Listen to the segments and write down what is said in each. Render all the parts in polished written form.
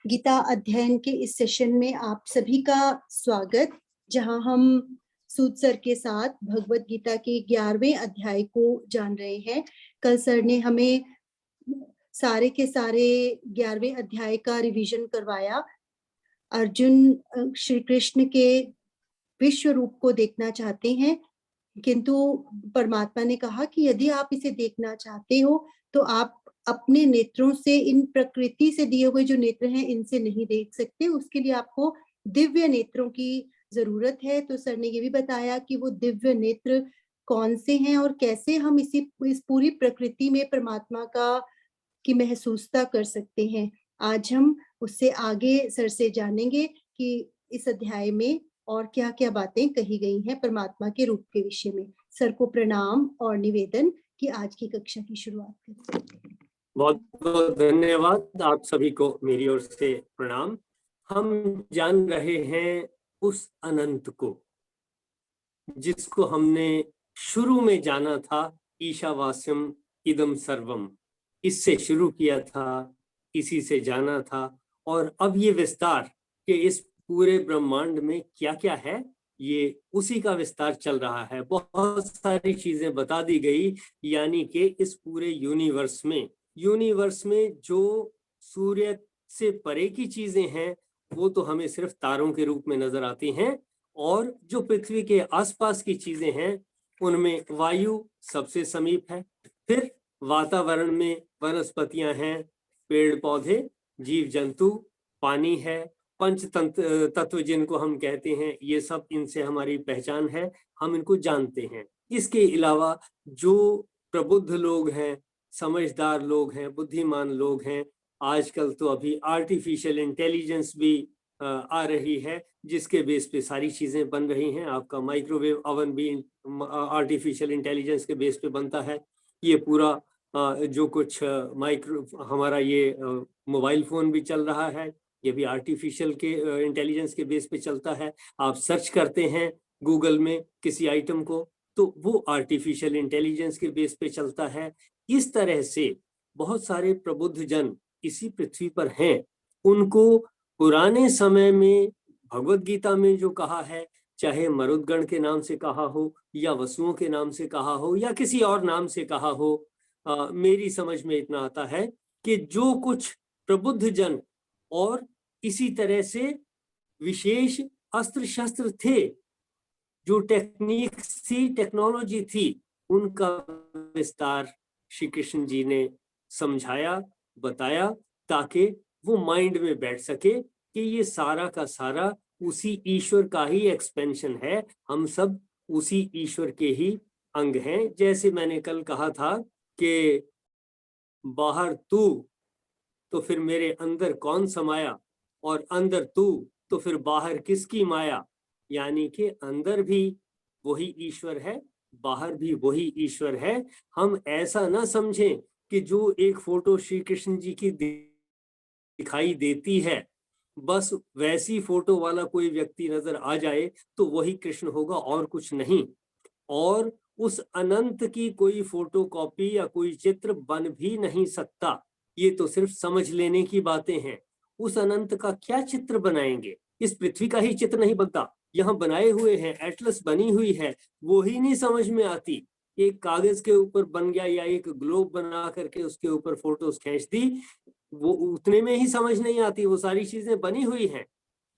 गीता अध्ययन के इस सेशन में आप सभी का स्वागत, जहां हम सूद सर के साथ भगवत गीता के 11वें अध्याय को जान रहे हैं। कल सर ने हमें सारे के सारे 11वें अध्याय का रिवीजन करवाया। अर्जुन श्री कृष्ण के विश्व रूप को देखना चाहते हैं, किंतु परमात्मा ने कहा कि यदि आप इसे देखना चाहते हो तो आप अपने नेत्रों से, इन प्रकृति से दिए हुए जो नेत्र हैं, इनसे नहीं देख सकते। उसके लिए आपको दिव्य नेत्रों की जरूरत है। तो सर ने ये भी बताया कि वो दिव्य नेत्र कौन से हैं और कैसे हम इस पूरी प्रकृति में परमात्मा की महसूसता कर सकते हैं। आज हम उससे आगे सर से जानेंगे कि इस अध्याय में और क्या क्या बातें कही गई हैं परमात्मा के रूप के विषय में। सर को प्रणाम और निवेदन कि आज की कक्षा की शुरुआत करें। बहुत बहुत धन्यवाद। आप सभी को मेरी ओर से प्रणाम। हम जान रहे हैं उस अनंत को जिसको हमने शुरू में जाना था। ईशावास्यम इदम सर्वम, इससे शुरू किया था, इसी से जाना था। और अब ये विस्तार कि इस पूरे ब्रह्मांड में क्या क्या है, ये उसी का विस्तार चल रहा है। बहुत सारी चीजें बता दी गई, यानी कि इस पूरे यूनिवर्स में जो सूर्य से परे की चीजें हैं वो तो हमें सिर्फ तारों के रूप में नजर आती हैं, और जो पृथ्वी के आसपास की चीजें हैं उनमें वायु सबसे समीप है। फिर वातावरण में वनस्पतियां हैं, पेड़ पौधे, जीव जंतु, पानी है, पंच तत्व जिनको हम कहते हैं, ये सब इनसे हमारी पहचान है, हम इनको जानते हैं। इसके अलावा जो प्रबुद्ध लोग हैं, समझदार लोग हैं, बुद्धिमान लोग हैं, आजकल तो अभी आर्टिफिशियल इंटेलिजेंस भी आ रही है, जिसके बेस पे सारी चीजें बन रही हैं। आपका माइक्रोवेव ओवन भी आर्टिफिशियल इंटेलिजेंस के बेस पे बनता है। ये पूरा जो कुछ हमारा ये मोबाइल फोन भी चल रहा है, ये भी आर्टिफिशियल के इंटेलिजेंस के बेस पे चलता है। आप सर्च करते हैं गूगल में किसी आइटम को तो वो आर्टिफिशियल इंटेलिजेंस के बेस पे चलता है। इस तरह से बहुत सारे प्रबुद्ध जन इसी पृथ्वी पर हैं। उनको पुराने समय में भगवत गीता में जो कहा है, चाहे मरुदगण के नाम से कहा हो या वसुओं के नाम से कहा हो या किसी और नाम से कहा हो, मेरी समझ में इतना आता है कि जो कुछ प्रबुद्ध जन और इसी तरह से विशेष अस्त्र शस्त्र थे, जो टेक्निक थी, टेक्नोलॉजी थी, उनका विस्तार श्री कृष्ण जी ने समझाया, बताया, ताकि वो माइंड में बैठ सके कि ये सारा का सारा उसी ईश्वर का ही एक्सपेंशन है। हम सब उसी ईश्वर के ही अंग हैं। जैसे मैंने कल कहा था कि बाहर तू तो फिर मेरे अंदर कौन समाया, और अंदर तू तो फिर बाहर किसकी माया। यानी कि अंदर भी वही ईश्वर है, बाहर भी वही ईश्वर है। हम ऐसा ना समझें कि जो एक फोटो श्री कृष्ण जी की दिखाई देती है, बस वैसी फोटो वाला कोई व्यक्ति नजर आ जाए तो वही कृष्ण होगा और कुछ नहीं। और उस अनंत की कोई फोटो कॉपी या कोई चित्र बन भी नहीं सकता। ये तो सिर्फ समझ लेने की बातें हैं। उस अनंत का क्या चित्र बनाएंगे? इस पृथ्वी का ही चित्र नहीं बनता। यहाँ बनाए हुए हैं, एटलस बनी हुई है, वो ही नहीं समझ में आती। एक कागज के ऊपर बन गया या एक ग्लोब बना करके उसके ऊपर फोटोज खींच दी, वो उतने में ही समझ नहीं आती। वो सारी चीजें बनी हुई हैं,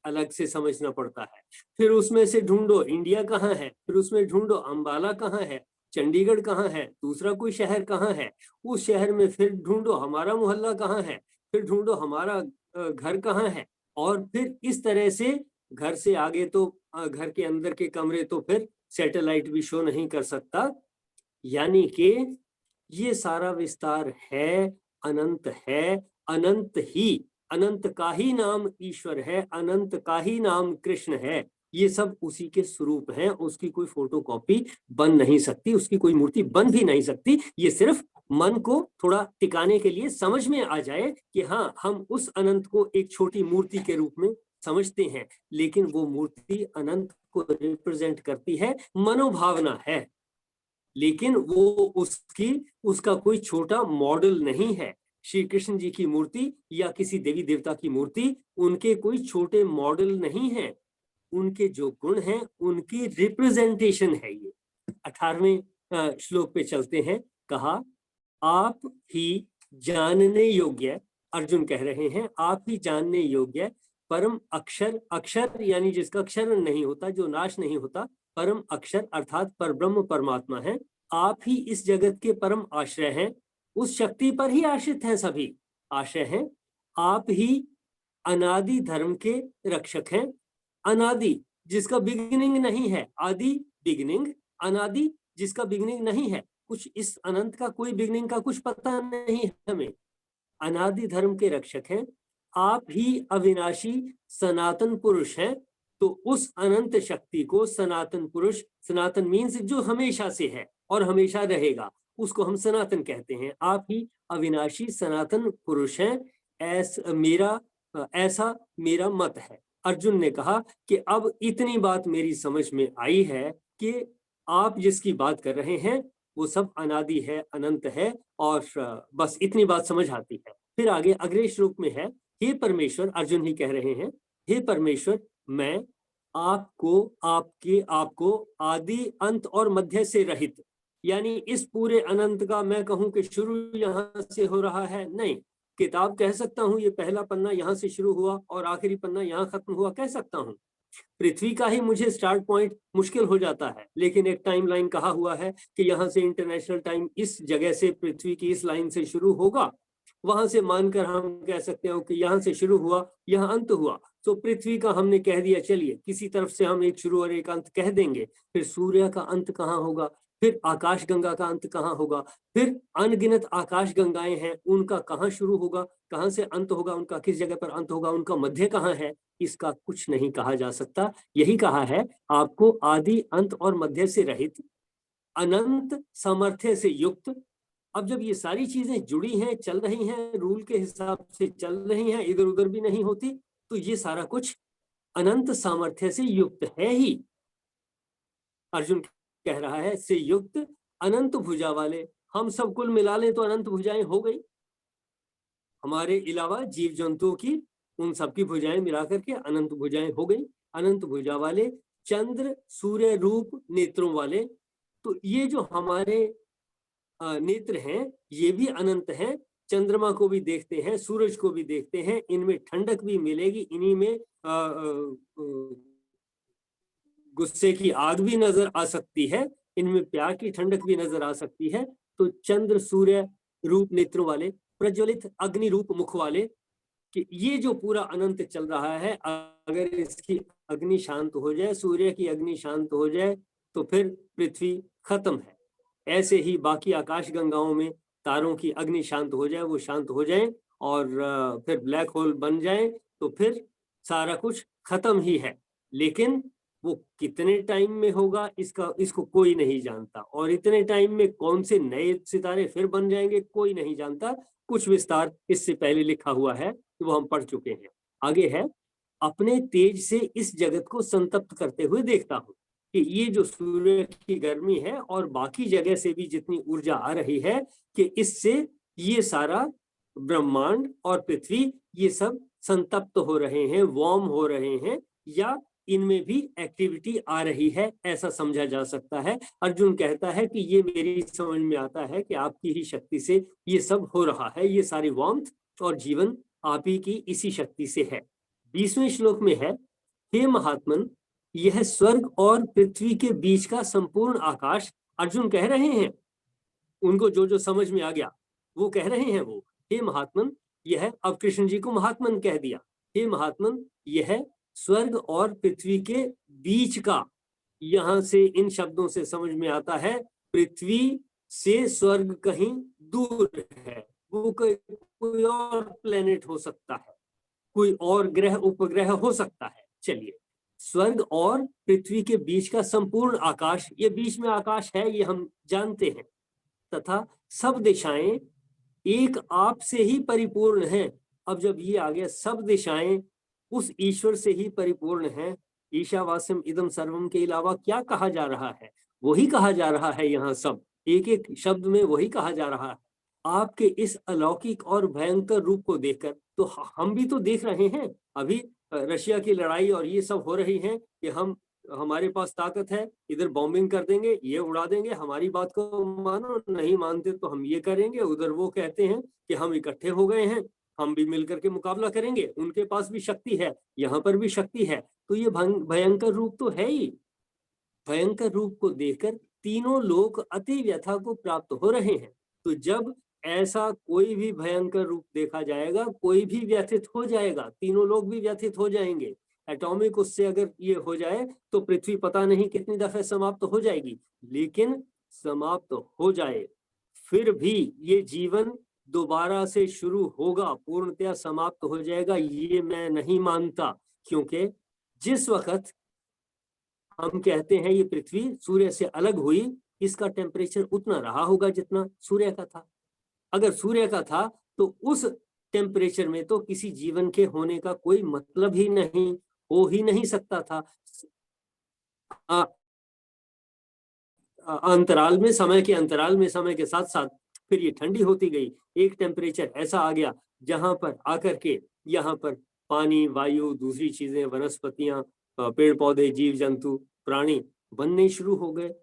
अलग से समझना पड़ता है। फिर उसमें से ढूंढो इंडिया कहाँ है, फिर उसमें ढूंढो अंबाला कहाँ है, चंडीगढ़ कहाँ है, दूसरा कोई शहर कहाँ है, उस शहर में फिर ढूंढो हमारा मोहल्ला कहाँ है, फिर ढूंढो हमारा घर कहाँ है। और फिर इस तरह से घर से आगे तो घर के अंदर के कमरे तो फिर सैटेलाइट भी शो नहीं कर सकता। यानी कि ये सारा विस्तार है, अनंत है, अनंत ही, अनंत का ही नाम ईश्वर है, अनंत का ही नाम कृष्ण है। ये सब उसी के स्वरूप हैं। उसकी कोई फोटोकॉपी बन नहीं सकती, उसकी कोई मूर्ति बन भी नहीं सकती। ये सिर्फ मन को थोड़ा टिकाने के लिए समझ में आ जाए कि हाँ, हम उस अनंत को एक छोटी मूर्ति के रूप में समझते हैं, लेकिन वो मूर्ति अनंत को रिप्रेजेंट करती है, मनोभावना है, लेकिन वो उसका कोई छोटा मॉडल नहीं है। श्री कृष्ण जी की मूर्ति या किसी देवी देवता की मूर्ति उनके कोई छोटे मॉडल नहीं है, उनके जो गुण हैं उनकी रिप्रेजेंटेशन है। ये 18वें श्लोक पे चलते हैं। कहा आप ही जानने योग्य, अर्जुन कह रहे हैं आप ही जानने योग्य परम अक्षर, अक्षर यानी जिसका क्षरण नहीं होता, जो नाश नहीं होता, परम अक्षर अर्थात परब्रह्म परमात्मा है। आप ही इस जगत के परम आश्रय हैं, उस शक्ति पर ही आश्रित हैं, सभी आश्रय हैं। आप ही अनादि धर्म के रक्षक हैं। अनादि जिसका बिगिनिंग नहीं है, आदि बिगिनिंग, अनादि जिसका बिगिनिंग नहीं है, कुछ इस अनंत का कोई बिगिनिंग का कुछ पता नहीं है हमें। अनादि धर्म के रक्षक हैं। आप ही अविनाशी सनातन पुरुष हैं। तो उस अनंत शक्ति को सनातन पुरुष, सनातन मीन्स जो हमेशा से है और हमेशा रहेगा, उसको हम सनातन कहते हैं। आप ही अविनाशी सनातन पुरुष हैं, ऐसा मेरा मत है। अर्जुन ने कहा कि अब इतनी बात मेरी समझ में आई है कि आप जिसकी बात कर रहे हैं वो सब अनादि है, अनंत है, और बस इतनी बात समझ आती है। फिर आगे अगले श्लोक में है, हे परमेश्वर, अर्जुन ही कह रहे हैं, हे परमेश्वर मैं आपको आदि अंत और मध्य से रहित, यानी इस पूरे अनंत का मैं कहूं कि शुरू यहां से हो रहा है, नहीं। किताब कह सकता हूं ये पहला पन्ना यहां से शुरू हुआ और आखिरी पन्ना यहां खत्म हुआ, कह सकता हूं। पृथ्वी का ही मुझे स्टार्ट पॉइंट मुश्किल हो जाता है, लेकिन एक टाइमलाइन कहा हुआ है कि यहाँ से इंटरनेशनल टाइम इस जगह से, पृथ्वी की इस लाइन से शुरू होगा, वहां से मानकर हम कह सकते हो कि यहाँ से शुरू हुआ, यहाँ अंत हुआ। तो पृथ्वी का हमने कह दिया, चलिए किसी तरफ से हम एक शुरू और एक अंत कह देंगे। फिर सूर्य का अंत कहाँ होगा, फिर आकाश गंगा का अंत कहाँ होगा, फिर अनगिनत आकाश गंगाएं हैं, उनका कहाँ शुरू होगा, कहाँ से अंत होगा, उनका किस जगह पर अंत होगा, उनका मध्य कहाँ है, इसका कुछ नहीं कहा जा सकता। यही कहा है आपको आदि अंत और मध्य से रहित, अनंत सामर्थ्य से युक्त। अब जब ये सारी चीजें जुड़ी हैं, चल रही हैं, रूल के हिसाब से चल रही हैं, इधर उधर भी नहीं होती, तो ये सारा कुछ अनंत सामर्थ्य से युक्त है ही। अर्जुन कह रहा है से युक्त अनंत भुजा वाले, हम सब कुल मिला लें तो अनंत भुजाएं हो गई, हमारे अलावा जीव जंतुओं की उन सबकी भुजाएं मिलाकर के अनंत भुजाएं हो गई। अनंत भुजा वाले, चंद्र सूर्य रूप नेत्रों वाले, तो ये जो हमारे नेत्र हैं ये भी अनंत हैं। चंद्रमा को भी देखते हैं, सूरज को भी देखते हैं, इनमें ठंडक भी मिलेगी, इन्हीं में गुस्से की आग भी नजर आ सकती है, इनमें प्यार की ठंडक भी नजर आ सकती है। तो चंद्र सूर्य रूप नेत्रों वाले, प्रज्वलित अग्नि रूप मुख वाले, कि ये जो पूरा अनंत चल रहा है, अगर इसकी अग्नि शांत हो जाए, सूर्य की अग्नि शांत हो जाए, तो फिर पृथ्वी खत्म है। ऐसे ही बाकी आकाश गंगाओं में तारों की अग्नि शांत हो जाए, वो शांत हो जाए और फिर ब्लैक होल बन जाए, तो फिर सारा कुछ खत्म ही है। लेकिन वो कितने टाइम में होगा इसको कोई नहीं जानता, और इतने टाइम में कौन से नए सितारे फिर बन जाएंगे कोई नहीं जानता। कुछ विस्तार इससे पहले लिखा हुआ है, वो हम पढ़ चुके हैं। आगे है, अपने तेज से इस जगत को संतप्त करते हुए देखता हूं कि ये जो सूर्य की गर्मी है और बाकी जगह से भी जितनी ऊर्जा आ रही है, कि इससे ये सारा ब्रह्मांड और पृथ्वी ये सब संतप्त हो रहे हैं, वार्म हो रहे हैं, या इनमें भी एक्टिविटी आ रही है, ऐसा समझा जा सकता है। अर्जुन कहता है कि ये मेरी समझ में आता है कि आपकी ही शक्ति से ये सब हो रहा है, ये सारी वार्मथ और जीवन आप ही की इसी शक्ति से है। 20वें श्लोक में है, हे महात्मन, यह स्वर्ग और पृथ्वी के बीच का संपूर्ण आकाश, अर्जुन कह रहे हैं, उनको जो जो समझ में आ गया वो कह रहे हैं, वो हे महात्मन, यह, अब कृष्ण जी को महात्मन कह दिया, हे महात्मन, यह स्वर्ग और पृथ्वी के बीच का, यहां से इन शब्दों से समझ में आता है पृथ्वी से स्वर्ग कहीं दूर है, वो कोई और प्लेनेट हो सकता है, कोई और ग्रह उपग्रह हो सकता है। चलिए, स्वर्ग और पृथ्वी के बीच का संपूर्ण आकाश, ये बीच में आकाश है ये हम जानते हैं, तथा सब दिशाएं एक आप से ही परिपूर्ण हैं। अब जब ये आ गया, सब दिशाएं उस ईश्वर से ही परिपूर्ण हैं, ईशावास्यम इदम सर्वम के अलावा क्या कहा जा रहा है, वही कहा जा रहा है यहाँ, सब एक एक शब्द में वही कहा जा रहा है। आपके इस अलौकिक और भयंकर रूप को देखकर, तो हम भी तो देख रहे हैं। अभी रशिया की लड़ाई और ये सब हो रही है कि हमारे पास ताकत है, इधर बॉम्बिंग कर देंगे, ये उड़ा देंगे, हमारी बात को मानो, नहीं मानते तो हम ये करेंगे। उधर वो कहते हैं कि हम इकट्ठे हो गए हैं, हम भी मिलकर के मुकाबला करेंगे, उनके पास भी शक्ति है, यहाँ पर भी शक्ति है। तो ये भयंकर रूप तो है ही। भयंकर रूप को देखकर तीनों लोग अति व्यथा को प्राप्त हो रहे हैं। तो जब ऐसा कोई भी भयंकर रूप देखा जाएगा, कोई भी व्यथित हो जाएगा, तीनों लोग भी व्यथित हो जाएंगे। एटॉमिक उससे अगर ये हो जाए तो पृथ्वी पता नहीं कितनी दफे समाप्त हो जाएगी, लेकिन समाप्त हो जाए फिर भी ये जीवन दोबारा से शुरू होगा, पूर्णतया समाप्त हो जाएगा, ये मैं नहीं मानता। क्योंकि जिस वक्त हम कहते हैं ये पृथ्वी सूर्य से अलग हुई, इसका टेम्परेचर उतना रहा होगा जितना सूर्य का था। अगर सूर्य का था तो उस टेम्परेचर में तो किसी जीवन के होने का कोई मतलब ही नहीं, हो ही नहीं सकता था। अंतराल में, समय के अंतराल में, समय के साथ साथ फिर ये ठंडी होती गई। एक टेम्परेचर ऐसा आ गया जहां पर आकर के यहाँ पर पानी, वायु, दूसरी चीजें, वनस्पतियां, पेड़ पौधे, जीव जंतु, प्राणी बनने शुरू हो गए।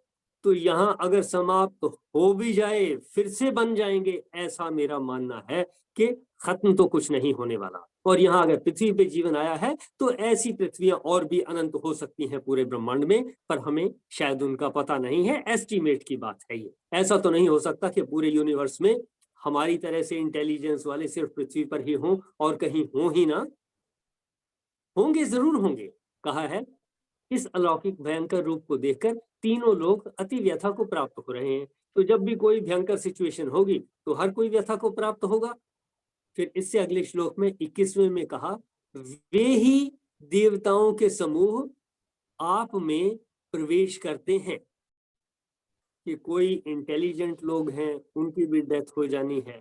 तो यहाँ अगर समाप्त हो भी जाए फिर से बन जाएंगे, ऐसा मेरा मानना है कि खत्म तो कुछ नहीं होने वाला। और यहाँ अगर पृथ्वी पे जीवन आया है तो ऐसी पृथ्वियां और भी अनंत हो सकती हैं पूरे ब्रह्मांड में, पर हमें शायद उनका पता नहीं है। एस्टीमेट की बात है ये। ऐसा तो नहीं हो सकता कि पूरे यूनिवर्स में हमारी तरह से इंटेलिजेंस वाले सिर्फ पृथ्वी पर ही हों और कहीं हों ही ना। होंगे, जरूर होंगे। कहा है इस अलौकिक भयंकर रूप को देखकर तीनों लोग अति व्यथा को प्राप्त हो रहे हैं। तो जब भी कोई भयंकर सिचुएशन होगी तो हर कोई व्यथा को प्राप्त होगा। फिर इससे अगले श्लोक में 21वें में कहा, वे ही देवताओं के समूह आप में प्रवेश करते हैं। कि कोई इंटेलिजेंट लोग हैं, उनकी भी डेथ हो जानी है,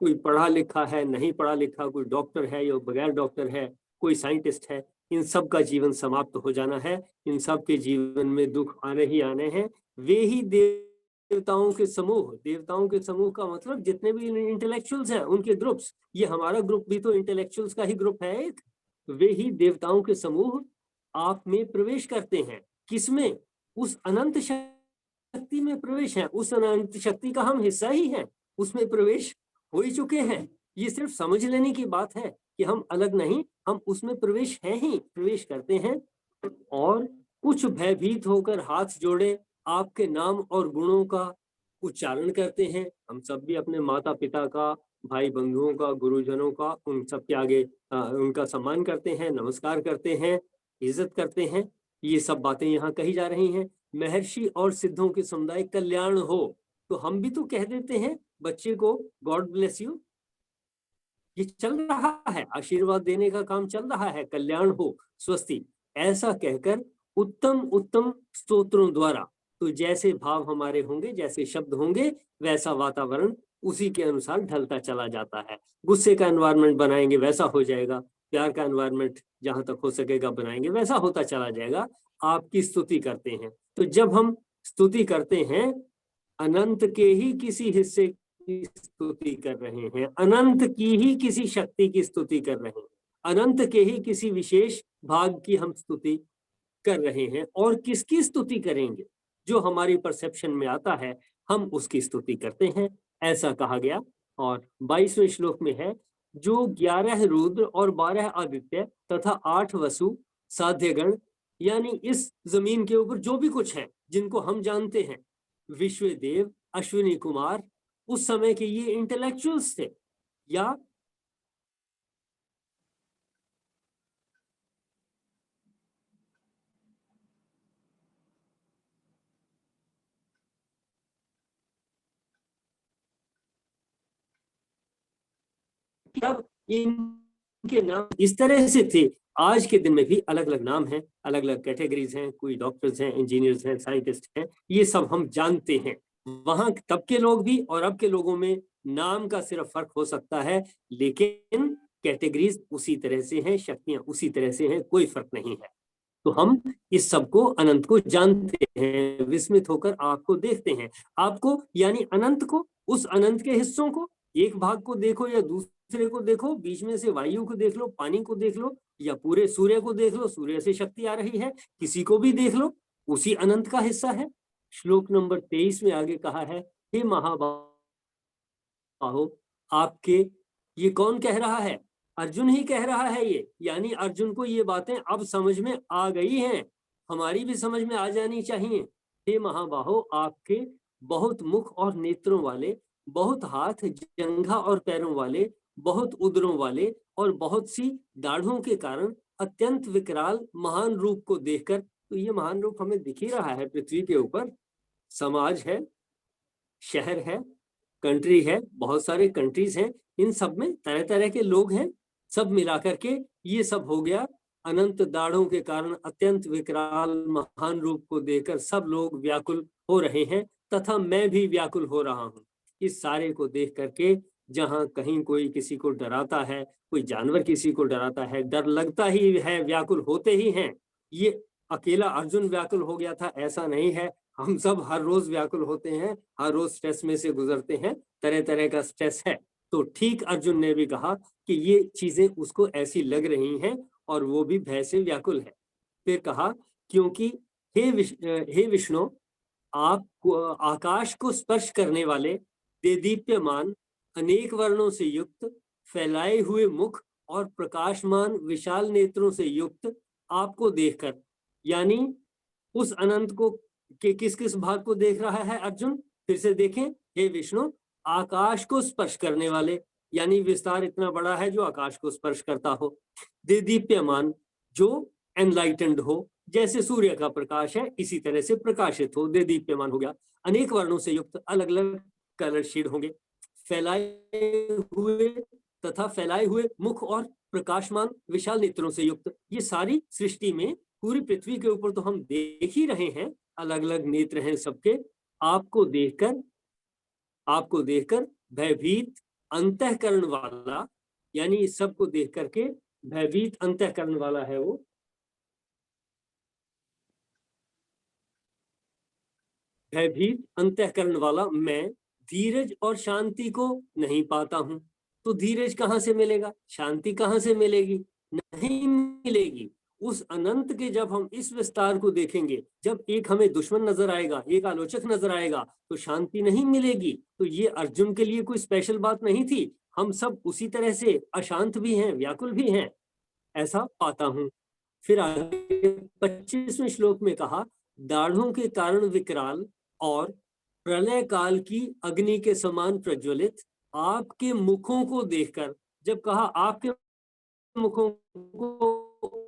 कोई पढ़ा लिखा है, नहीं पढ़ा लिखा, कोई डॉक्टर है या बगैर डॉक्टर है, कोई साइंटिस्ट है, इन सब का जीवन समाप्त हो जाना है। इन सब के जीवन में दुख आने ही आने हैं। वे ही देवताओं के समूह, देवताओं के समूह का मतलब जितने भी इंटेलेक्चुअल्स हैं उनके ग्रुप्स, ये हमारा ग्रुप भी तो इंटेलेक्चुअल्स का ही ग्रुप है एक। वे ही देवताओं के समूह आप में प्रवेश करते हैं। किसमें? उस अनंत शक्ति में प्रवेश है। उस अनंत शक्ति का हम हिस्सा ही हैं, उसमें प्रवेश हो ही चुके हैं। ये सिर्फ समझ लेने की बात है कि हम अलग नहीं, हम उसमें प्रवेश हैं ही, प्रवेश करते हैं। और कुछ भयभीत होकर हाथ जोड़े आपके नाम और गुणों का उच्चारण करते हैं। हम सब भी अपने माता पिता का, भाई बंधुओं का, गुरुजनों का, उन सब के आगे उनका सम्मान करते हैं, नमस्कार करते हैं, इज्जत करते हैं। ये सब बातें यहाँ कही जा रही हैं। महर्षि और सिद्धों के समुदाय कल्याण हो, तो हम भी तो कह देते हैं बच्चे को गॉड ब्लेस यू। ये चल रहा है, आशीर्वाद देने का काम चल रहा है, कल्याण हो, स्वस्ति, ऐसा कहकर उत्तम उत्तम स्तोत्रों द्वारा, तो जैसे भाव हमारे होंगे, जैसे शब्द होंगे, वैसा वातावरण उसी के अनुसार ढलता चला जाता है। गुस्से का एनवायरनमेंट बनाएंगे वैसा हो जाएगा, प्यार का एनवायरनमेंट जहां तक हो सकेगा बनाएंगे वैसा होता चला जाएगा। आपकी स्तुति करते हैं, तो जब हम स्तुति करते हैं, अनंत के ही किसी हिस्से की स्तुति कर रहे हैं, अनंत की ही किसी शक्ति की स्तुति कर रहे हैं, अनंत के ही किसी विशेष भाग की हम स्तुति कर रहे हैं। और किसकी स्तुति करेंगे? जो हमारी परसेप्शन में आता है हम उसकी स्तुति करते हैं, ऐसा कहा गया। और 22वें श्लोक में है, जो 11 रुद्र और 12 आदित्य तथा 8 वसु साध्यगण, यानी इस जमीन के ऊपर जो भी कुछ है जिनको हम जानते हैं, विश्वदेव, अश्विनी कुमार, उस समय के ये इंटेलेक्चुअल्स थे, या तब इनके नाम इस तरह से थे। आज के दिन में भी अलग अलग नाम हैं, अलग अलग कैटेगरीज हैं, कोई डॉक्टर्स हैं, इंजीनियर्स हैं, साइंटिस्ट हैं, ये सब हम जानते हैं। वहां तब के लोग भी और अब के लोगों में नाम का सिर्फ फर्क हो सकता है, लेकिन कैटेगरीज उसी तरह से हैं, शक्तियां उसी तरह से हैं, कोई फर्क नहीं है। तो हम इस सब को, अनंत को जानते हैं, विस्मित होकर आपको देखते हैं, आपको यानी अनंत को, उस अनंत के हिस्सों को, एक भाग को देखो या दूसरे को देखो, बीच में से वायु को देख लो, पानी को देख लो, या पूरे सूर्य को देख लो, सूर्य से शक्ति आ रही है, किसी को भी देख लो, उसी अनंत का हिस्सा है। श्लोक नंबर 23 में आगे कहा है, हे महाबाहो, आपके, ये कौन कह रहा है? अर्जुन ही कह रहा है ये, यानी अर्जुन को ये बातें अब समझ में आ गई हैं, हमारी भी समझ में आ जानी चाहिए। हे महाबाहो, आपके बहुत मुख और नेत्रों वाले, बहुत हाथ, जंघा और पैरों वाले, बहुत उदरों वाले और बहुत सी दाढ़ों के कारण अत्यंत विकराल महान रूप को देखकर, तो ये महान रूप हमें दिख ही रहा है पृथ्वी के ऊपर। समाज है, शहर है, कंट्री है, बहुत सारे कंट्रीज हैं, इन सब में तरह तरह के लोग हैं, सब मिलाकर के ये सब हो गया। अनंत दाढ़ों के कारण अत्यंत विकराल महान रूप को देखकर सब लोग व्याकुल हो रहे हैं, तथा मैं भी व्याकुल हो रहा हूँ। इस सारे को देख करके जहां कहीं कोई किसी को डराता है, कोई जानवर किसी को डराता है, डर लगता ही है, व्याकुल होते ही हैं। ये अकेला अर्जुन व्याकुल हो गया था ऐसा नहीं है, हम सब हर रोज व्याकुल होते हैं, हर रोज स्ट्रेस में से गुजरते हैं, तरह तरह का स्ट्रेस है। तो ठीक अर्जुन ने भी कहा कि ये चीजें उसको ऐसी लग रही हैं और वो भी भय से व्याकुल है। फिर कहा, क्योंकि हे विष्णु, आप आकाश को स्पर्श करने वाले, देदीप्यमान, अनेक वर्णों से युक्त, फैलाए हुए मुख और प्रकाशमान विशाल नेत्रों से युक्त आपको देखकर, यानी उस अनंत को के किस किस भाग को देख रहा है अर्जुन? फिर से देखें, हे विष्णु, आकाश को स्पर्श करने वाले, यानी विस्तार इतना बड़ा है जो आकाश को स्पर्श करता हो। देदीप्यमान, जो एनलाइटेंड हो, जैसे सूर्य का प्रकाश है इसी तरह से प्रकाशित हो, देदीप्यमान हो गया। अनेक वर्णों से युक्त, अलग अलग कलर शेड होंगे। फैलाए हुए मुख और प्रकाशमान विशाल नेत्रों से युक्त, ये सारी सृष्टि में पूरी पृथ्वी के ऊपर तो हम देख ही रहे हैं, अलग अलग नेत्र हैं सबके। आपको देखकर भयभीत अंतःकरण वाला, यानी इस सबको देख करके भयभीत अंतःकरण वाला है वो, भयभीत अंतःकरण वाला मैं धीरज और शांति को नहीं पाता हूं। तो धीरज कहां से मिलेगा, शांति कहां से मिलेगी? नहीं मिलेगी। उस अनंत के जब हम इस विस्तार को देखेंगे, जब एक हमें दुश्मन नजर आएगा, एक आलोचक नजर आएगा, तो शांति नहीं मिलेगी। तो ये अर्जुन के लिए कोई स्पेशल बात नहीं थी, हम सब उसी तरह से अशांत भी हैं, व्याकुल भी हैं, ऐसा पाता हूं। फिर आगे 25वें श्लोक में कहा, दाढ़ों के कारण विकराल और प्रलय काल की अग्नि के समान प्रज्वलित आपके मुखों को देखकर, जब कहा आपके मुखों को,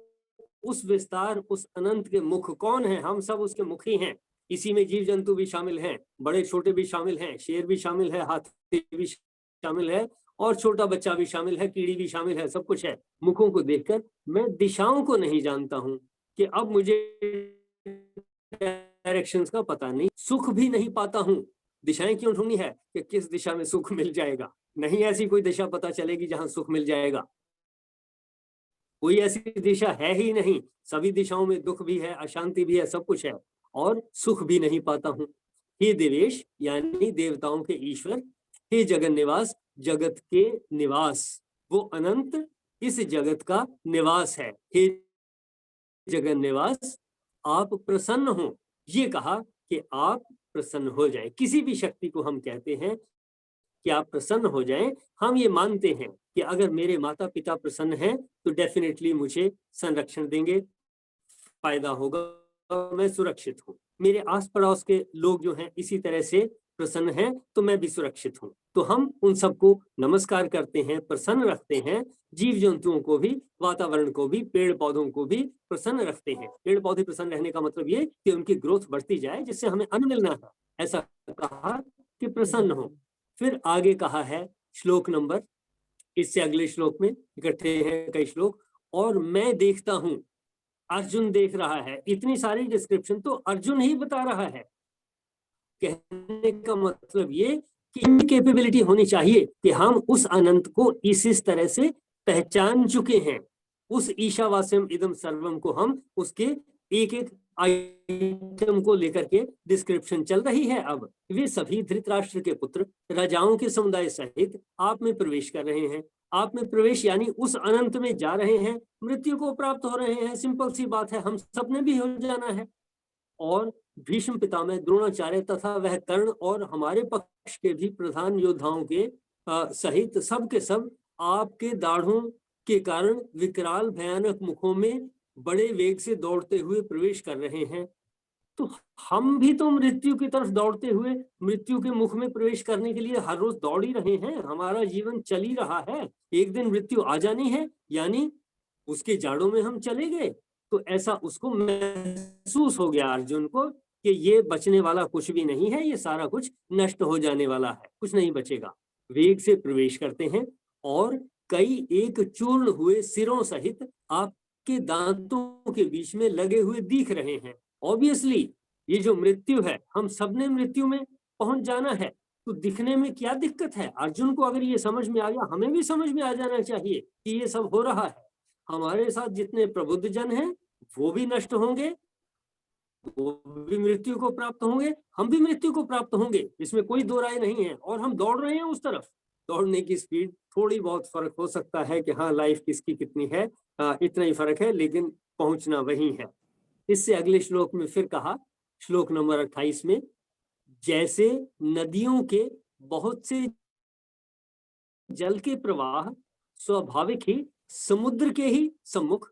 उस विस्तार, उस अनंत के मुख कौन है? हम सब उसके मुख ही हैं। इसी में जीव जंतु भी शामिल हैं, बड़े छोटे भी शामिल हैं, शेर भी शामिल है, हाथी भी शामिल है, और छोटा बच्चा भी शामिल है, कीड़ी भी शामिल है, सब कुछ है। मुखों को देखकर मैं दिशाओं को नहीं जानता हूं कि अब मुझे डायरेक्शंस का पता नहीं, सुख भी नहीं पाता हूं। दिशाएं क्यों ढूंढनी है कि किस दिशा में सुख मिल जाएगा? नहीं ऐसी कोई दिशा पता चलेगी जहां सुख मिल जाएगा, कोई ऐसी दिशा है ही नहीं। सभी दिशाओं में दुख भी है, अशांति भी है, सब कुछ है, और सुख भी नहीं पाता हूं। हे देवेश, यानी देवताओं के ईश्वर, हे जगन निवास, जगत के निवास, वो अनंत इस जगत का निवास है। हे जगन निवास, आप प्रसन्न हो। ये कहा कि आप प्रसन्न हो जाएं। किसी भी शक्ति को हम कहते हैं कि आप प्रसन्न हो जाएं। हम ये मानते हैं कि अगर मेरे माता पिता प्रसन्न हैं तो डेफिनेटली मुझे संरक्षण देंगे, फायदा होगा, मैं सुरक्षित हूँ। मेरे आस पड़ोस के लोग जो हैं इसी तरह से प्रसन्न हैं तो मैं भी सुरक्षित हूँ। तो हम उन सबको नमस्कार करते हैं, प्रसन्न रखते हैं, जीव जंतुओं को भी, वातावरण को भी, पेड़ पौधों को भी प्रसन्न रखते हैं। पेड़ पौधे प्रसन्न रहने का मतलब ये कि उनकी ग्रोथ बढ़ती जाए, जिससे हमें अन्न मिलना है, ऐसा कहा कि प्रसन्न हो। फिर आगे कहा है श्लोक नंबर, इससे अगले श्लोक में इकट्ठे हैं कई श्लोक, और मैं देखता हूं, अर्जुन देख रहा है। इतनी सारी डिस्क्रिप्शन तो अर्जुन ही बता रहा है। कहने का मतलब ये कि इनकी कैपेबिलिटी होनी चाहिए कि हम उस अनंत को इस तरह से पहचान चुके हैं। उस ईशावास्यम इदम सर्वम को हम उसके एक एक आइटम को लेकर के डिस्क्रिप्शन चल रही है। अब वे सभी धृतराष्ट्र के पुत्र राजाओं के समुदाय सहित आप में प्रवेश कर रहे हैं। आप में प्रवेश यानी उस अनंत में जा रहे हैं, मृत्यु को प्राप्त हो रहे हैं। सिंपल सी बात है, हम सबने भी हो जाना है। और भीष्म पितामह, द्रोणाचार्य तथा वह कर्ण और हमारे पक्ष के भी प्रधान योद्धाओं के सहित सब के सब आपके दाढ़ों के कारण विकराल भयानक मुखों में बड़े वेग से दौड़ते हुए प्रवेश कर रहे हैं। तो हम भी तो मृत्यु की तरफ दौड़ते हुए मृत्यु के मुख में प्रवेश करने के लिए हर रोज दौड़ ही रहे हैं। हमारा जीवन चल ही रहा है। एक दिन मृत्यु आ जानी है, यानी उसके जाड़ों में हम चले गए। तो ऐसा उसको महसूस हो गया अर्जुन को कि ये बचने वाला कुछ भी नहीं है, ये सारा कुछ नष्ट हो जाने वाला है, कुछ नहीं बचेगा। वेग से प्रवेश करते हैं और कई एक चूर्ण हुए सिरों सहित आपके दांतों के बीच में लगे हुए दिख रहे हैं। ऑब्वियसली ये जो मृत्यु है, हम सबने मृत्यु में पहुंच जाना है, तो दिखने में क्या दिक्कत है? अर्जुन को अगर ये समझ में आ गया, हमें भी समझ में आ जाना चाहिए कि ये सब हो रहा है। हमारे साथ जितने प्रबुद्ध जन हैं वो भी नष्ट होंगे, वो भी मृत्यु को प्राप्त होंगे, हम भी मृत्यु को प्राप्त होंगे, इसमें कोई दो राय नहीं है। और हम दौड़ रहे हैं उस तरफ। दौड़ने की स्पीड थोड़ी बहुत फर्क हो सकता है कि हाँ लाइफ किसकी कितनी है, इतना ही फर्क है, लेकिन पहुंचना वही है। इससे अगले श्लोक में फिर कहा, श्लोक नंबर 28 में, जैसे नदियों के बहुत से जल के प्रवाह स्वाभाविक ही समुद्र के ही सम्मुख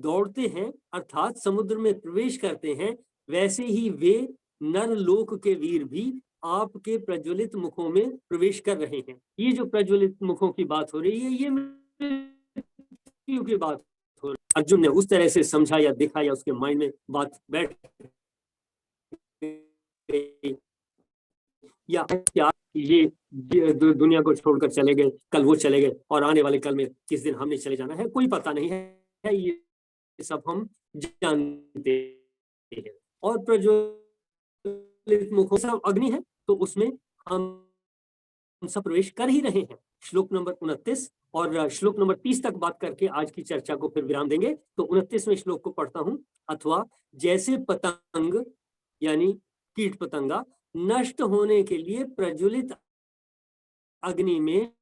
दौड़ते हैं, अर्थात समुद्र में प्रवेश करते हैं, वैसे ही वे नर लोक के वीर भी आपके प्रज्वलित मुखों में प्रवेश कर रहे हैं। ये जो प्रज्वलित मुखों की बात हो रही है, ये मृत्यु की बात हो रही है। अर्जुन ने उस तरह से समझा या देखा या उसके माइंड में बात बैठ या ये दुनिया को छोड़कर चले गए, कल वो चले गए और आने वाले कल में किस दिन हमने चले जाना है, कोई पता नहीं है। ये सब हम जानते हैं। और प्रज्वलित मुखों से अग्नि है, तो उसमें हम सब प्रवेश कर ही रहे हैं। श्लोक नंबर 29 और श्लोक नंबर 30 तक बात करके आज की चर्चा को फिर विराम देंगे। तो 29वें श्लोक को पढ़ता हूं। अथवा जैसे पतंग यानी कीट पतंगा नष्ट होने के लिए प्रज्वलित अग्नि में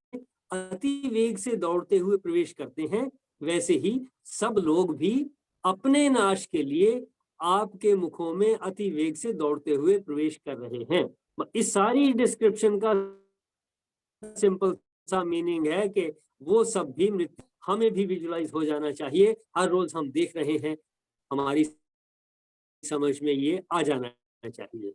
अति वेग से दौड़ते हुए प्रवेश करते हैं, वैसे ही सब लोग भी अपने नाश के लिए आपके मुखों में अति वेग से दौड़ते हुए प्रवेश कर रहे हैं। इस सारी डिस्क्रिप्शन का सिंपल सा मीनिंग है कि वो सब भी मृत्यु हमें भी विजुलाइज हो जाना चाहिए। हर रोज हम देख रहे हैं, हमारी समझ में ये आ जाना चाहिए।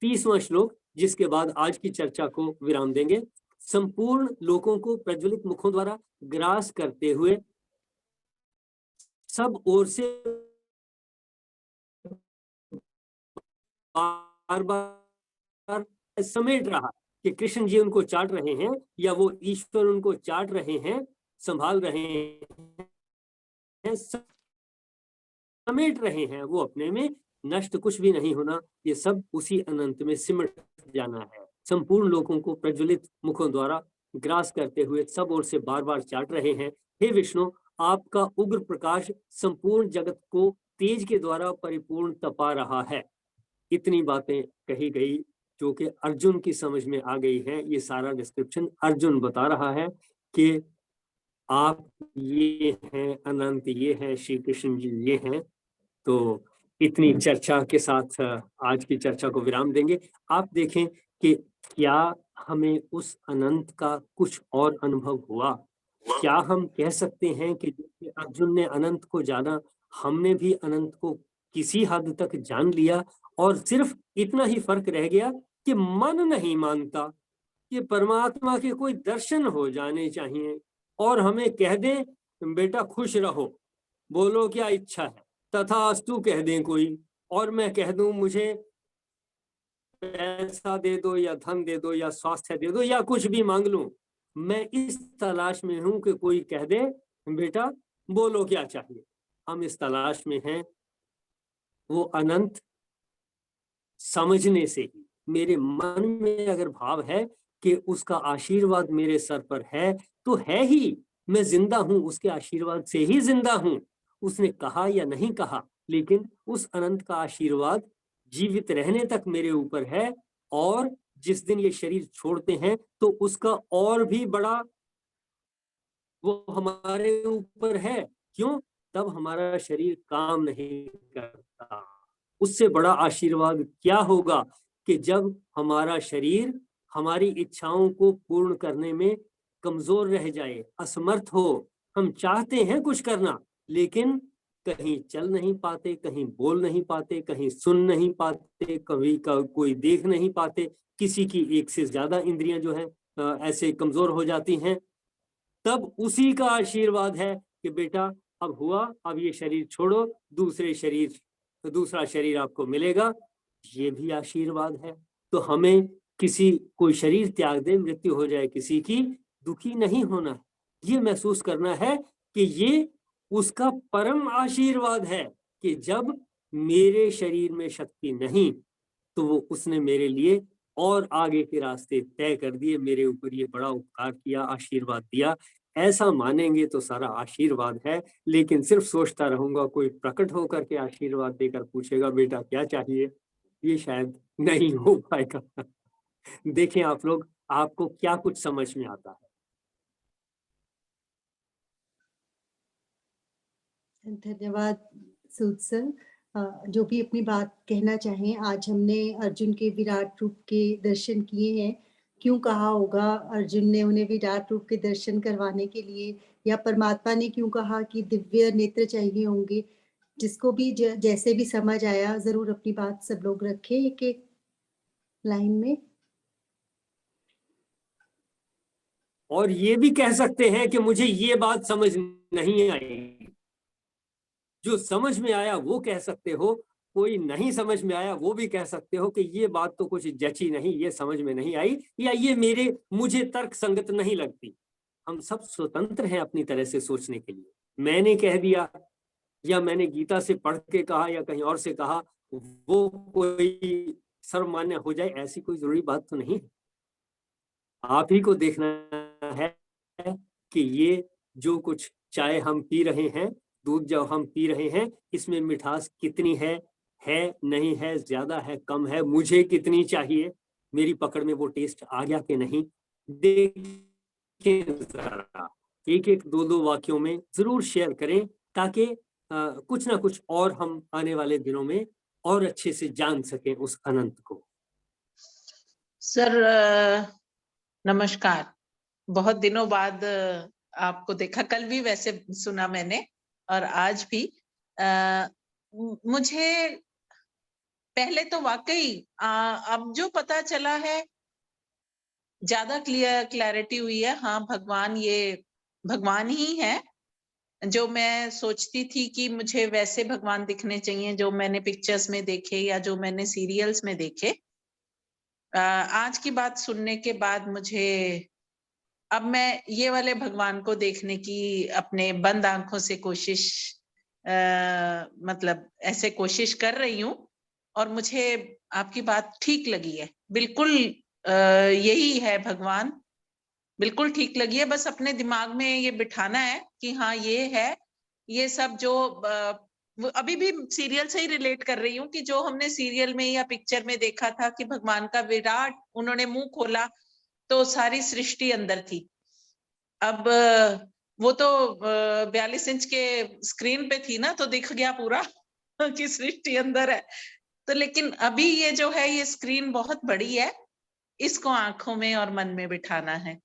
30वां श्लोक, जिसके बाद आज की चर्चा को विराम देंगे। संपूर्ण लोगों को प्रज्वलित मुखों द्वारा ग्रास करते हुए सब ओर से बार बार समेट रहा कि कृष्ण जी उनको चाट रहे हैं या वो ईश्वर उनको चाट रहे हैं, संभाल रहे हैं, समेट रहे हैं। वो अपने में नष्ट कुछ भी नहीं होना, ये सब उसी अनंत में सिमट जाना है। संपूर्ण लोगों को प्रज्वलित मुखों द्वारा ग्रास करते हुए सब ओर से बार बार चाट रहे हैं। हे विष्णु, आपका उग्र प्रकाश संपूर्ण जगत को तेज के द्वारा परिपूर्ण तपा रहा है। इतनी बातें कही गई जो कि अर्जुन की समझ में आ गई है। ये सारा डिस्क्रिप्शन अर्जुन बता रहा है कि आप ये हैं, अनंत ये है, श्री कृष्ण जी ये हैं। तो इतनी चर्चा के साथ आज की चर्चा को विराम देंगे। आप देखें कि क्या हमें उस अनंत का कुछ और अनुभव हुआ? क्या हम कह सकते हैं कि अर्जुन ने अनंत को जाना, हमने भी अनंत को किसी हद तक जान लिया और सिर्फ इतना ही फर्क रह गया कि मन नहीं मानता कि परमात्मा के कोई दर्शन हो जाने चाहिए और हमें कह दें बेटा खुश रहो, बोलो क्या इच्छा है, तथास्तु कह दें कोई, और मैं कह दूं मुझे पैसा दे दो या धन दे दो या स्वास्थ्य दे दो या कुछ भी मांग लूं। मैं इस तलाश में हूं कि कोई कह दे बेटा बोलो क्या चाहिए। हम इस तलाश में हैं वो अनंत समझने से ही। मेरे मन में अगर भाव है कि उसका आशीर्वाद मेरे सर पर है तो है ही, मैं जिंदा हूं, उसके आशीर्वाद से ही जिंदा हूं। उसने कहा या नहीं कहा लेकिन उस अनंत का आशीर्वाद जीवित रहने तक मेरे ऊपर है, और जिस दिन ये शरीर छोड़ते हैं तो उसका और भी बड़ा वो हमारे ऊपर है। क्यों? तब हमारा शरीर काम नहीं करता। उससे बड़ा आशीर्वाद क्या होगा कि जब हमारा शरीर हमारी इच्छाओं को पूर्ण करने में कमजोर रह जाए, असमर्थ हो। हम चाहते हैं कुछ करना, लेकिन कहीं चल नहीं पाते, कहीं बोल नहीं पाते, कहीं सुन नहीं पाते, कभी कोई देख नहीं पाते। किसी की एक से ज्यादा इंद्रियां जो है ऐसे कमजोर हो जाती हैं। तब उसी का आशीर्वाद है कि बेटा अब हुआ, अब ये शरीर छोड़ो, दूसरा शरीर आपको मिलेगा। ये भी आशीर्वाद है। तो हमें किसी कोई शरीर त्याग दे, मृत्यु हो जाए किसी की, दुखी नहीं होना है। ये महसूस करना है कि ये उसका परम आशीर्वाद है कि जब मेरे शरीर में शक्ति नहीं, तो वो उसने मेरे लिए और आगे के रास्ते तय कर दिए, मेरे ऊपर ये बड़ा उपकार किया, आशीर्वाद दिया। ऐसा मानेंगे तो सारा आशीर्वाद है। लेकिन सिर्फ सोचता रहूंगा, कोई प्रकट होकर के आशीर्वाद देकर पूछेगा बेटा क्या चाहिए, ये शायद नहीं हो पाएगा। देखें आप लोग, आपको क्या कुछ समझ में आता है। धन्यवाद सूद सर। जो भी अपनी बात कहना चाहें, आज हमने अर्जुन के विराट रूप के दर्शन किए हैं। क्यों कहा होगा अर्जुन ने उन्हें विराट रूप के दर्शन करवाने के लिए, या परमात्मा ने क्यों कहा कि दिव्य नेत्र चाहिए होंगे? जिसको भी जैसे भी समझ आया, जरूर अपनी बात सब लोग रखें एक एक लाइन में। और ये भी कह सकते हैं कि मुझे ये बात समझ नहीं आई। जो समझ में आया वो कह सकते हो, कोई नहीं समझ में आया वो भी कह सकते हो कि ये बात तो कुछ जची नहीं, ये समझ में नहीं आई, या ये मुझे तर्क संगत नहीं लगती। हम सब स्वतंत्र हैं अपनी तरह से सोचने के लिए। मैंने कह दिया, या मैंने गीता से पढ़ के कहा, या कहीं और से कहा, वो कोई सर्वमान्य हो जाए, ऐसी कोई जरूरी बात तो नहीं है। आप ही को देखना है कि ये जो कुछ चाय हम पी रहे हैं, दूध जो हम पी रहे हैं, इसमें मिठास कितनी है नहीं है, ज्यादा है कम है, मुझे कितनी चाहिए, मेरी पकड़ में वो टेस्ट आ गया कि नहीं। देखें जरा, एक एक दो दो वाक्यों में जरूर शेयर करें, ताकि कुछ ना कुछ और हम आने वाले दिनों में और अच्छे से जान सकें उस अनंत को। सर नमस्कार। बहुत दिनों बाद आपको देखा, कल भी वैसे सुना मैंने और आज भी। मुझे पहले तो वाकई अब जो पता चला है, ज्यादा क्लैरिटी हुई है। हाँ, भगवान ही है। जो मैं सोचती थी कि मुझे वैसे भगवान दिखने चाहिए जो मैंने पिक्चर्स में देखे या जो मैंने सीरियल्स में देखे, आज की बात सुनने के बाद मुझे अब मैं ये वाले भगवान को देखने की अपने बंद आंखों से कोशिश मतलब ऐसे कोशिश कर रही हूँ, और मुझे आपकी बात ठीक लगी है। बिल्कुल यही है भगवान, बिल्कुल ठीक लगी है। बस अपने दिमाग में ये बिठाना है कि हाँ ये है। ये सब जो अभी भी सीरियल से ही रिलेट कर रही हूँ कि जो हमने सीरियल में या पिक्चर में देखा था कि भगवान का विराट, उन्होंने मुंह खोला तो सारी सृष्टि अंदर थी। अब वो तो 42 इंच के स्क्रीन पे थी ना, तो दिख गया पूरा कि सृष्टि अंदर है। तो लेकिन अभी ये जो है, ये स्क्रीन बहुत बड़ी है, इसको आंखों में और मन में बिठाना है।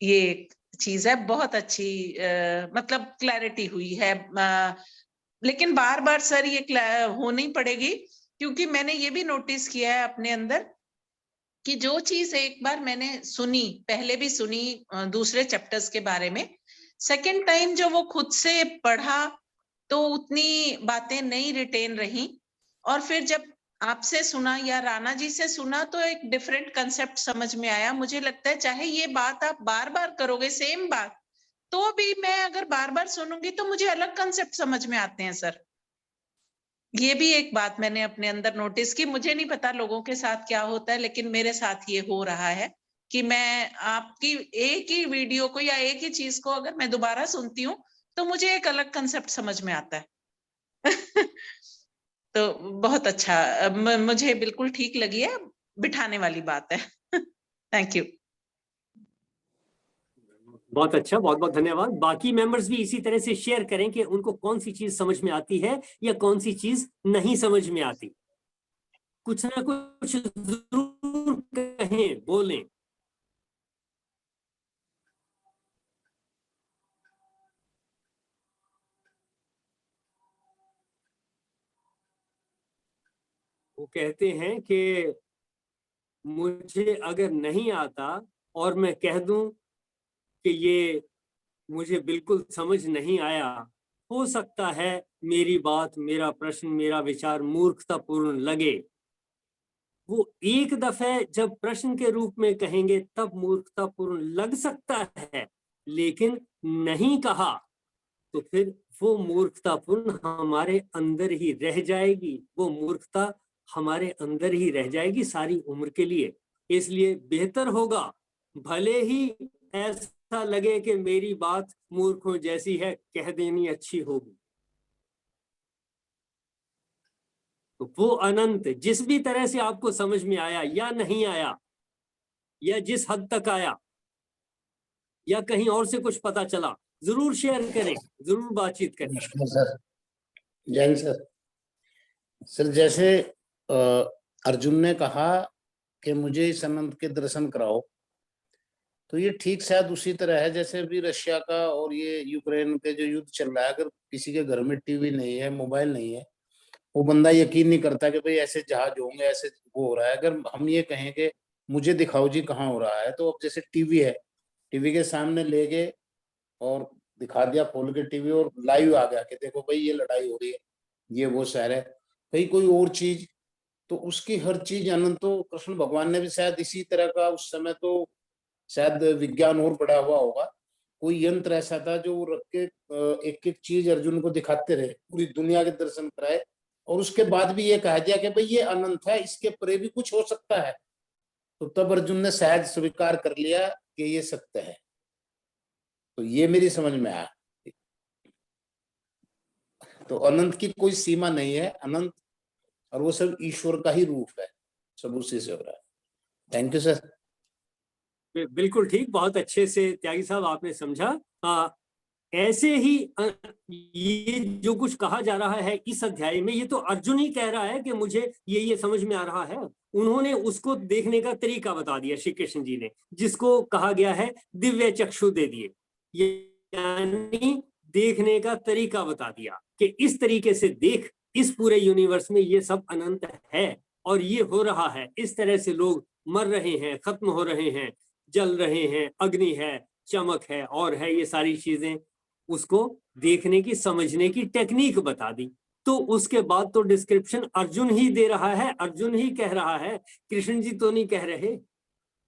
ये एक चीज है, बहुत अच्छी मतलब क्लैरिटी हुई है। लेकिन बार बार सर ये होनी पड़ेगी, क्योंकि मैंने ये भी नोटिस किया है अपने अंदर कि जो चीज एक बार मैंने सुनी, पहले भी सुनी दूसरे चैप्टर्स के बारे में, सेकंड टाइम जो वो खुद से पढ़ा तो उतनी बातें नहीं रिटेन रही, और फिर जब आपसे सुना या राणा जी से सुना तो एक डिफरेंट कंसेप्ट समझ में आया। मुझे लगता है चाहे ये बात आप बार बार करोगे सेम बात, तो भी मैं अगर बार बार सुनूंगी तो मुझे अलग कंसेप्ट समझ में आते हैं सर। ये भी एक बात मैंने अपने अंदर नोटिस की। मुझे नहीं पता लोगों के साथ क्या होता है, लेकिन मेरे साथ ये हो रहा है कि मैं आपकी एक ही वीडियो को या एक ही चीज को अगर मैं दोबारा सुनती हूँ तो मुझे एक अलग कंसेप्ट समझ में आता है। तो बहुत अच्छा, मुझे बिल्कुल ठीक लगी है, बिठाने वाली बात है। Thank you. बहुत अच्छा, बहुत बहुत धन्यवाद। बाकी मेंबर्स भी इसी तरह से शेयर करें कि उनको कौन सी चीज समझ में आती है या कौन सी चीज नहीं समझ में आती। कुछ ना कुछ जरूर कहें, बोलें। वो कहते हैं कि मुझे अगर नहीं आता और मैं कह दूं कि ये मुझे बिल्कुल समझ नहीं आया, हो सकता है मेरी बात, मेरा प्रश्न, मेरा विचार मूर्खतापूर्ण लगे। वो एक दफे जब प्रश्न के रूप में कहेंगे तब मूर्खतापूर्ण लग सकता है, लेकिन नहीं कहा तो फिर वो मूर्खतापूर्ण हमारे अंदर ही रह जाएगी, वो मूर्खता हमारे अंदर ही रह जाएगी सारी उम्र के लिए। इसलिए बेहतर होगा, भले ही ऐसा लगे कि मेरी बात मूर्खों जैसी है, कह देनी अच्छी होगी। तो वो अनंत जिस भी तरह से आपको समझ में आया या नहीं आया, या जिस हद तक आया, या कहीं और से कुछ पता चला, जरूर शेयर करें, जरूर बातचीत करें। नमस्कार सर, जैन सर। सर जैसे अर्जुन ने कहा कि मुझे इस अनंत के दर्शन कराओ, तो ये ठीक शायद उसी तरह है जैसे अभी रशिया का और ये यूक्रेन के जो युद्ध चल रहा है। अगर किसी के घर में टीवी नहीं है, मोबाइल नहीं है, वो बंदा यकीन नहीं करता कि भाई ऐसे जहाज होंगे, ऐसे वो हो रहा है। अगर हम ये कहें कि मुझे दिखाओ जी कहाँ हो रहा है, तो अब जैसे टीवी है, टीवी के सामने ले गए और दिखा दिया खोल के टीवी, और लाइव आ गया कि देखो भाई ये लड़ाई हो रही है, ये वो शहर है, भाई कोई और चीज, तो उसकी हर चीज अनंत। तो कृष्ण भगवान ने भी शायद इसी तरह का, उस समय तो शायद विज्ञान और बढ़ा हुआ होगा, कोई यंत्र ऐसा था जो वो रख के एक एक चीज अर्जुन को दिखाते रहे, पूरी दुनिया के दर्शन कराए, और उसके बाद भी ये कहा दिया कि भाई ये अनंत है, इसके परे भी कुछ हो सकता है। तो तब अर्जुन ने शायद स्वीकार कर लिया कि ये सत्य है। तो ये मेरी समझ में आया। तो अनंत की कोई सीमा नहीं है, अनंत, और वो सब ईश्वर का ही रूप है, सब उसी से हो रहा है। Thank you sir. बिल्कुल ठीक, बहुत अच्छे से त्यागी साहब आपने समझा। ऐसे ही ये जो कुछ कहा जा रहा है इस अध्याय में, ये तो अर्जुन ही कह रहा है कि मुझे ये समझ में आ रहा है। उन्होंने उसको देखने का तरीका बता दिया, श्री कृष्ण जी ने, जिसको कहा गया है दिव्य चक्षु दे दिए, यानी देखने का तरीका बता दिया कि इस तरीके से देख, इस पूरे यूनिवर्स में ये सब अनंत है और ये हो रहा है। इस तरह से लोग मर रहे हैं, खत्म हो रहे हैं, जल रहे हैं, अग्नि है, चमक है और है, ये सारी चीजें उसको देखने की, समझने की टेक्निक बता दी। तो उसके बाद तो डिस्क्रिप्शन अर्जुन ही दे रहा है, अर्जुन ही कह रहा है, कृष्ण जी तो नहीं कह रहे।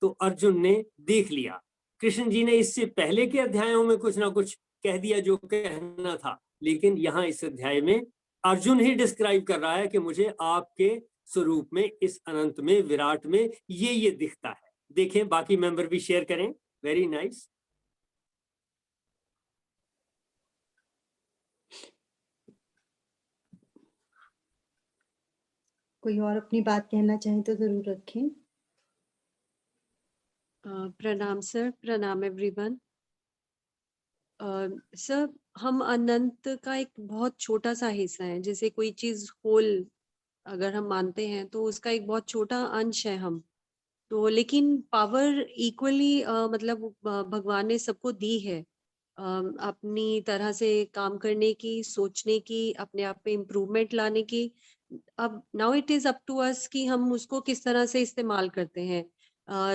तो अर्जुन ने देख लिया। कृष्ण जी ने इससे पहले के अध्यायों में कुछ ना कुछ कह दिया जो कहना था, लेकिन यहाँ इस अध्याय में अर्जुन ही डिस्क्राइब कर रहा है कि मुझे आपके स्वरूप में, इस अनंत में, विराट में ये दिखता है। देखें, बाकी मेंबर भी शेयर करें। Very nice. कोई और अपनी बात कहना चाहे तो जरूर रखें। प्रणाम सर, प्रणाम एवरीवन। सर, हम अनंत का एक बहुत छोटा सा हिस्सा है। जैसे कोई चीज होल अगर हम मानते हैं तो उसका एक बहुत छोटा अंश है हम। तो लेकिन पावर इक्वली मतलब भगवान ने सबको दी है अपनी तरह से काम करने की, सोचने की, अपने आप पे इम्प्रूवमेंट लाने की। अब now it is up to us कि हम उसको किस तरह से इस्तेमाल करते हैं।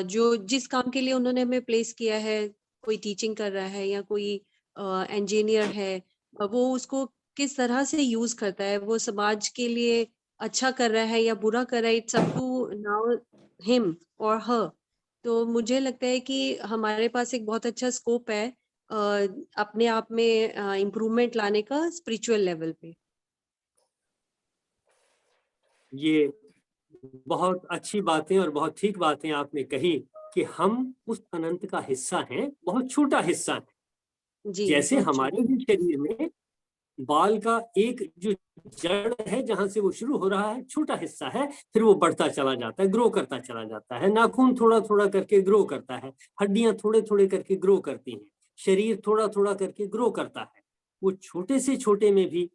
जो जिस काम के लिए उन्होंने हमें प्लेस किया है, कोई टीचिंग कर रहा है या कोई इंजीनियर है, वो उसको किस तरह से यूज करता है, वो समाज के लिए अच्छा कर रहा है या बुरा कर रहा है, it's up to now him और हर। तो मुझे लगता है कि हमारे पास एक बहुत अच्छा स्कोप है अपने आप में इम्प्रूवमेंट लाने का स्पिरिचुअल लेवल पे। ये बहुत अच्छी बातें और बहुत ठीक बातें आपने कही कि हम उस अनंत का हिस्सा हैं, बहुत छोटा हिस्सा है। जी, जैसे बहुत हमारे भी शरीर में बाल का एक जो जड़ है जहां से वो शुरू हो रहा है, छोटा हिस्सा है, फिर वो बढ़ता चला जाता है, ग्रो करता चला जाता है। नाखून थोड़ा थोड़ा करके ग्रो करता है, हड्डियां थोड़े थोड़े करके ग्रो करती हैं, शरीर थोड़ा थोड़ा करके ग्रो करता है। वो छोटे से छोटे में भी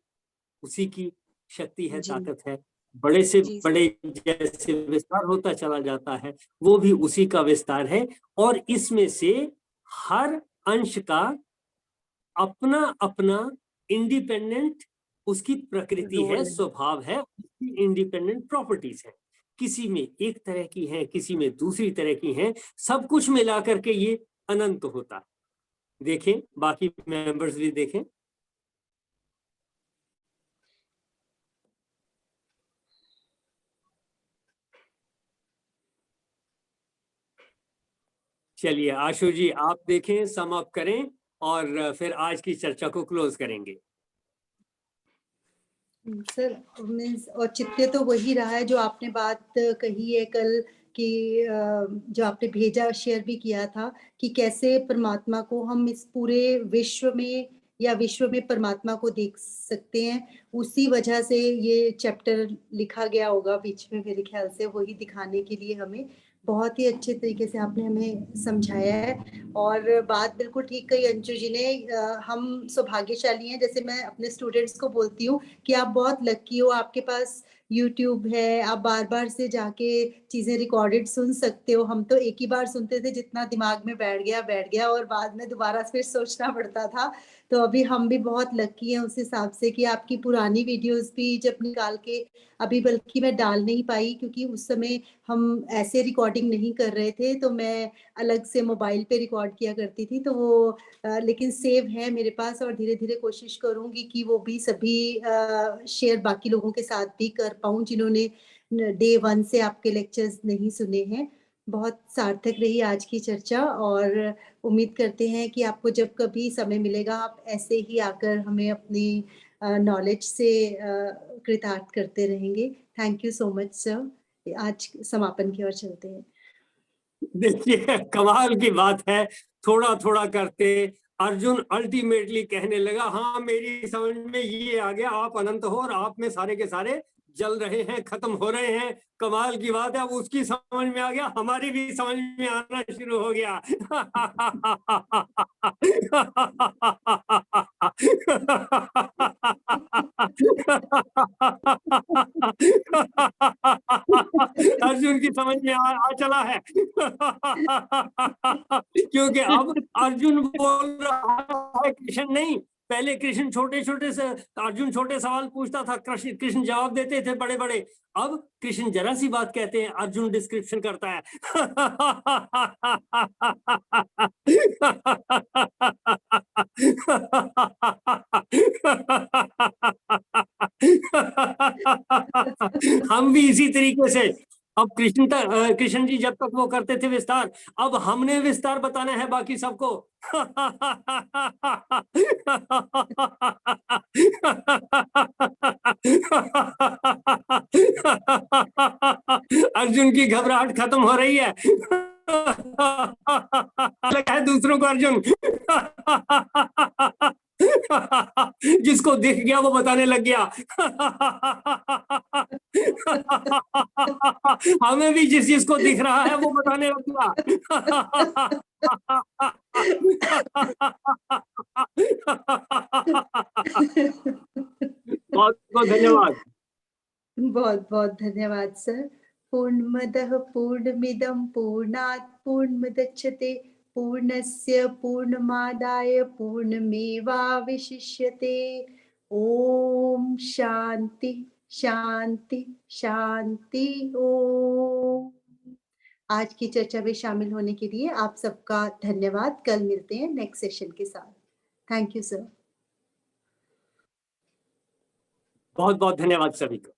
उसी की शक्ति है, जी ताकत है। बड़े से जी बड़े जैसे विस्तार होता चला जाता है, वो भी उसी का विस्तार है। और इसमें से हर अंश का अपना अपना इंडिपेंडेंट उसकी प्रकृति है, रोल है। स्वभाव है, उसकी इंडिपेंडेंट प्रॉपर्टीज है। किसी में एक तरह की है, किसी में दूसरी तरह की है, सब कुछ मिलाकर के ये अनंत होता है। देखें, बाकी मेंबर्स भी देखें। चलिए आशु जी, आप देखें, सम अप करें और फिर आज की चर्चा को क्लोज करेंगे। सर मीन्स औचित्य तो वही रहा है जो आपने बात कही है कल कि जो आपने भेजा, शेयर भी किया था कि कैसे परमात्मा को हम इस पूरे विश्व में या विश्व में परमात्मा को देख सकते हैं। उसी वजह से ये चैप्टर लिखा गया होगा बीच में, मेरे ख्याल से वही दिखाने के लिए हमें बहुत ही अच्छे तरीके से आपने हमें समझाया है। और बात बिल्कुल ठीक कही अंशु जी ने। हम सौभाग्यशाली हैं, जैसे मैं अपने स्टूडेंट्स को बोलती हूँ कि आप बहुत लकी हो, आपके पास यूट्यूब है, आप बार बार से जाके चीजें रिकॉर्डेड सुन सकते हो। हम तो एक ही बार सुनते थे, जितना दिमाग में बैठ गया और बाद में दोबारा फिर सोचना पड़ता था। तो अभी हम भी बहुत लकी हैं उस हिसाब से कि आपकी पुरानी वीडियोस भी जब निकाल के, अभी बल्कि मैं डाल नहीं पाई क्योंकि उस समय हम ऐसे रिकॉर्डिंग नहीं कर रहे थे, तो मैं अलग से मोबाइल पे रिकॉर्ड किया करती थी। तो वो लेकिन सेव है मेरे पास और धीरे धीरे कोशिश करूंगी कि वो भी सभी शेयर बाकी लोगों के साथ भी कर पाऊं जिन्होंने डे 1 से आपके लेक्चर्स नहीं सुने हैं। बहुत सार्थक रही आज की चर्चा और उम्मीद करते हैं कि आपको जब कभी समय मिलेगा आप ऐसे ही आकर हमें अपनी नॉलेज से कृतार्थ करते रहेंगे। Thank you so much sir. आज समापन की ओर चलते हैं। देखिए, कमाल की बात है, थोड़ा थोड़ा करते अर्जुन अल्टीमेटली कहने लगा, हाँ मेरी समझ में ये आ गया, आप अनंत हो और आप में सारे के सारे जल रहे हैं, खत्म हो रहे हैं। कमाल की बात है, अब उसकी समझ में आ गया, हमारी भी समझ में आना शुरू हो गया। अर्जुन की समझ में आ चला है। क्योंकि अब अर्जुन बोल रहा है, कृष्ण नहीं। पहले कृष्ण छोटे छोटे से, अर्जुन छोटे सवाल पूछता था, कृष्ण जवाब देते थे बड़े बड़े। अब कृष्ण जरा सी बात कहते हैं, अर्जुन डिस्क्रिप्शन करता है। हम भी इसी तरीके से, अब कृष्ण जी जब तक वो करते थे विस्तार, अब हमने विस्तार बताना है बाकी सबको। अर्जुन की घबराहट खत्म हो रही है। लगा है दूसरों को अर्जुन। जिसको दिख गया वो बताने लग गया। हमें भी जिस जिसको दिख रहा है वो बताने लग गया। बहुत बहुत धन्यवाद। बहुत बहुत धन्यवाद सर। पूर्णमदः पूर्णमिदं पूर्णात् पूर्णमुदच्यते पूर्णस्य पूर्णमादाय पूर्णमेवावशिष्यते। ओम शांति शांति शांति। ओम। आज की चर्चा में शामिल होने के लिए आप सबका धन्यवाद। कल मिलते हैं नेक्स्ट सेशन के साथ। Thank you sir. बहुत बहुत धन्यवाद सभी को।